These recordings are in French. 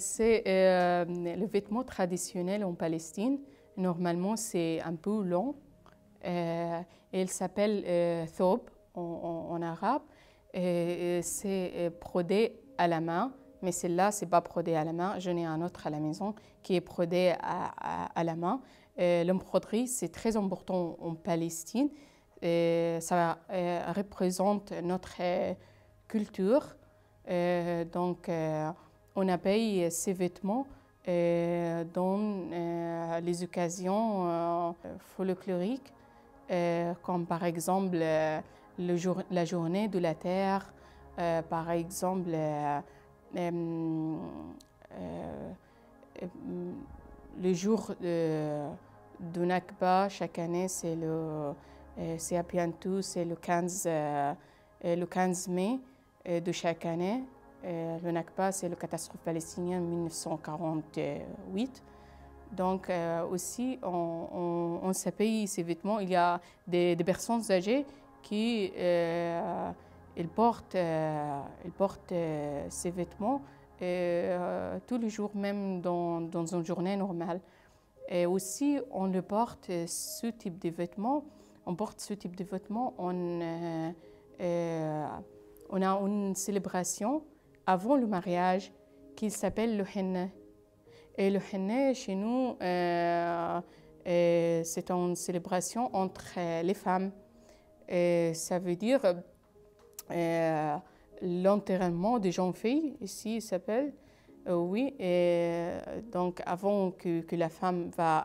C'est le vêtement traditionnel en Palestine. Normalement, c'est un peu long. Il s'appelle thob en arabe. C'est brodé à la main, mais celle-là, c'est pas brodé à la main. J'en ai un autre à la maison qui est brodé à la main. L'embroderie, c'est très important en Palestine. Ça représente notre culture. Donc, on appelle ces vêtements dans les occasions folkloriques, comme par exemple la journée de la terre, par exemple le jour de Nakba. Chaque année, c'est à bientôt, c'est le 15 mai de chaque année. Le Nakba, c'est la catastrophe palestinienne 1948. Donc aussi, on s'habille ces vêtements. Il y a des personnes âgées qui ils portent ces vêtements tous les jours, même dans une journée normale. Et aussi, on porte ce type de vêtements. On porte ce type de vêtements. On a une célébration avant le mariage qui s'appelle le henna. Et le henna, chez nous, c'est une célébration entre les femmes. Et ça veut dire l'enterrement des jeunes filles, ici, il s'appelle. Oui, et donc avant que la femme va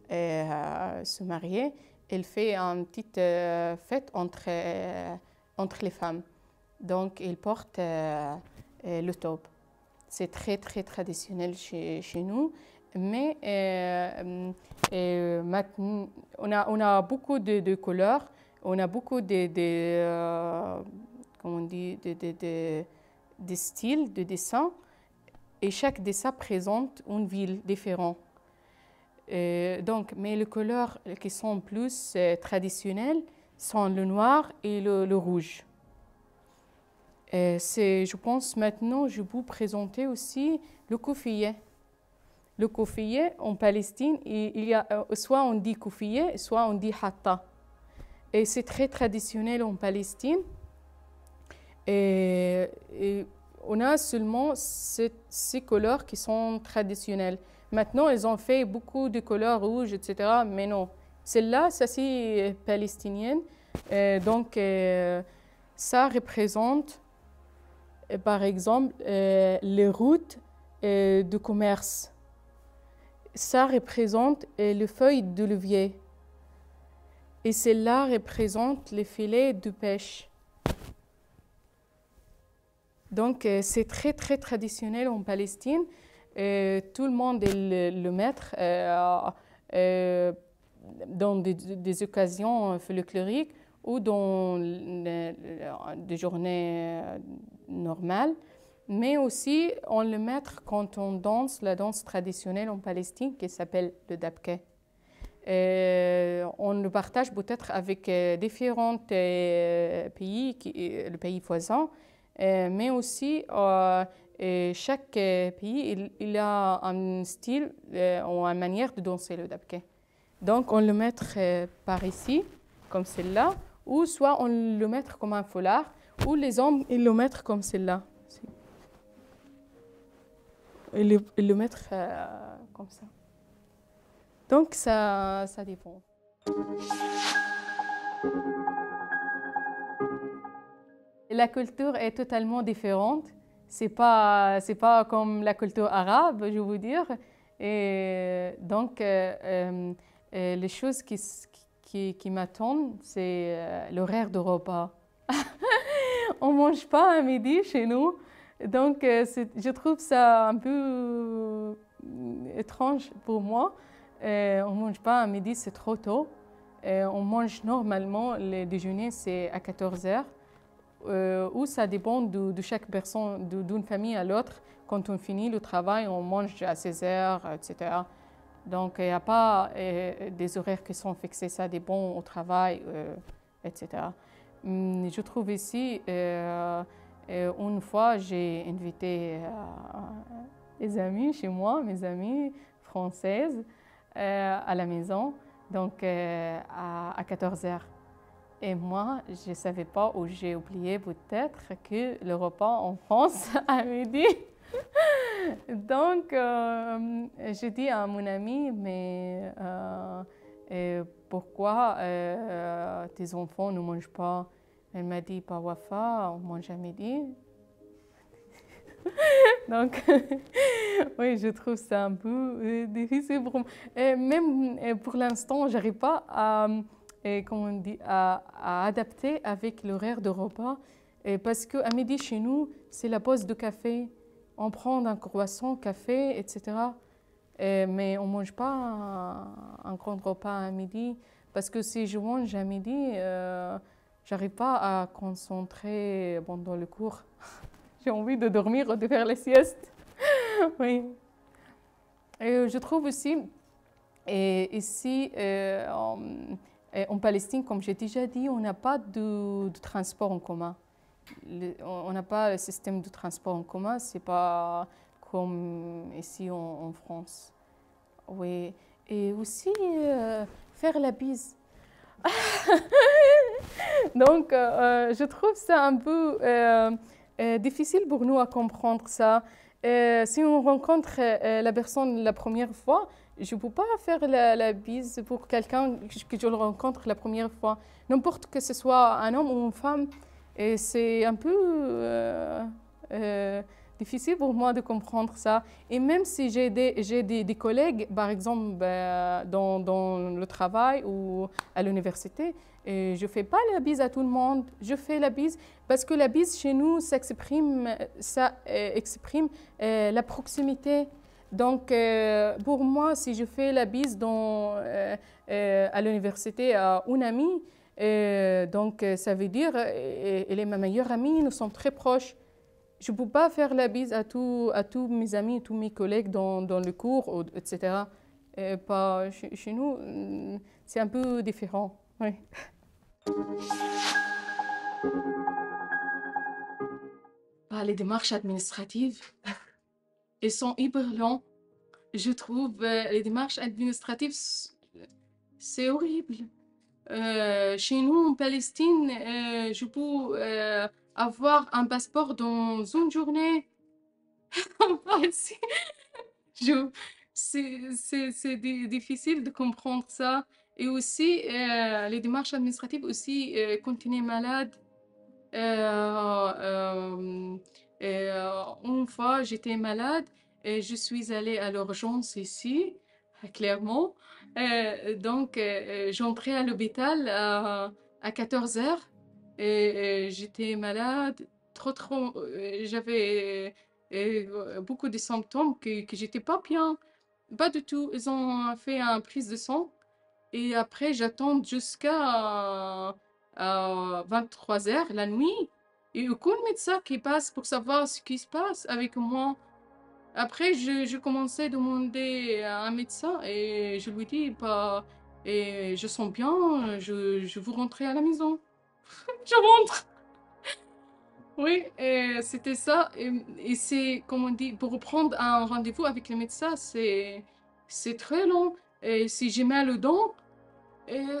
se marier, elle fait une petite fête entre les femmes. Donc, elle porte le thob. C'est très, très traditionnel chez nous. Mais maintenant, on a beaucoup de couleurs, on a beaucoup comment on dit, de styles, de dessins. Et chaque dessin présente une ville différente. Mais les couleurs qui sont plus traditionnelles sont le noir et le rouge. Je pense maintenant, je vais vous présenter aussi le koufiyeh. Le koufiyeh, en Palestine, il y a soit on dit koufiyeh, soit on dit hatta. Et c'est très traditionnel en Palestine. Et on a seulement ces couleurs qui sont traditionnelles. Maintenant, ils ont fait beaucoup de couleurs rouges, etc. Mais non, celle-là, ça c'est palestinienne. Donc, ça représente, par exemple, les routes de commerce. Ça représente les feuilles d'olivier. Et celle-là représente les filets de pêche. Donc, c'est très, très traditionnel en Palestine. Tout le monde le mettre dans des occasions folkloriques ou dans des journées normales. Mais aussi, on le met quand on danse la danse traditionnelle en Palestine qui s'appelle le dabke. On le partage peut-être avec différents pays, le pays voisin. Mais aussi, chaque pays il a un style ou une manière de danser le dabke. Donc, on le met par ici, comme celle-là, ou soit on le met comme un foulard, ou les hommes ils le mettent comme celle-là. Ils le mettent comme ça. Donc, ça dépend. La culture est totalement différente. C'est pas comme la culture arabe, je veux vous dire. Et donc, les choses qui m'attendent, c'est l'horaire de repas. On ne mange pas à midi chez nous. Donc, je trouve ça un peu étrange pour moi. On ne mange pas à midi, c'est trop tôt. On mange normalement, le déjeuner, c'est à 14 heures. Ou ça dépend de chaque personne, d'une famille à l'autre. Quand on finit le travail, on mange à 16 heures, etc. Donc, il n'y a pas des horaires qui sont fixés, ça dépend au travail, etc. Je trouve ici, une fois, j'ai invité des amis chez moi, mes amies françaises, à la maison, donc à 14 heures. Et moi, je ne savais pas ou j'ai oublié peut-être que le repas en France à midi. Donc, j'ai dit à mon ami, mais pourquoi tes enfants ne mangent pas? Elle m'a dit, pas Wafa, on mange à midi. Donc, oui, je trouve ça un peu difficile pour moi. Et même pour l'instant, je n'arrive pas à, comment on dit, à adapter avec l'horaire de repas. Parce qu'à midi, chez nous, c'est la pause de café. On prend un croissant, café, etc. Mais on ne mange pas un grand repas à midi. Parce que si je mange à midi, je n'arrive pas à concentrer pendant le cours. J'ai envie de dormir ou de faire la sieste. Oui. Et je trouve aussi, ici, en Palestine, comme j'ai déjà dit, on n'a pas de transport en commun. On n'a pas le système de transport en commun, c'est pas comme ici en France. Oui. Et aussi, faire la bise. Donc, je trouve ça un peu difficile pour nous à comprendre ça. Si on rencontre la personne la première fois, je ne peux pas faire la bise pour quelqu'un que je le rencontre la première fois. N'importe que ce soit un homme ou une femme, et c'est un peu difficile pour moi de comprendre ça. Et même si j'ai des collègues, par exemple, dans le travail ou à l'université, je ne fais pas la bise à tout le monde. Je fais la bise parce que la bise chez nous, ça exprime la proximité. Donc, pour moi, si je fais la bise à l'université à une amie, donc ça veut dire elle est ma meilleure amie, nous sommes très proches. Je ne peux pas faire la bise à tous mes amis, tous mes collègues dans le cours, etc. Pas chez nous, c'est un peu différent. Oui. Les démarches administratives, elles sont hyper longues. Je trouve les démarches administratives, c'est horrible. Chez nous, en Palestine, je peux avoir un passeport dans une journée. Ici, c'est difficile de comprendre ça. Et aussi, les démarches administratives aussi, quand on est malade. Une fois, j'étais malade et je suis allée à l'urgence ici, clairement. Donc, j'entrais à l'hôpital à 14 heures et j'étais malade, trop. J'avais beaucoup de symptômes que j'étais pas bien, pas du tout. Ils ont fait une prise de sang et après, j'attends jusqu'à 23 heures la nuit. Et aucun médecin qui passe pour savoir ce qui se passe avec moi. Après, je commençais à demander à un médecin et je lui dis, bah, et je sens bien, je veux rentrer à la maison. Je rentre. Oui, et c'était ça. Et c'est, comme on dit, pour prendre un rendez-vous avec le médecin, c'est très long. Et si j'ai mal aux dents, euh,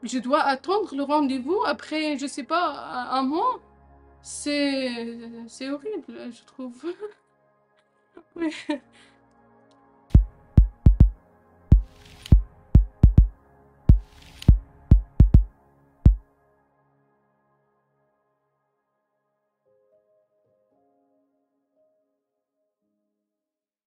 je dois attendre le rendez-vous après, je sais pas, un mois. C'est horrible, je trouve. Oui.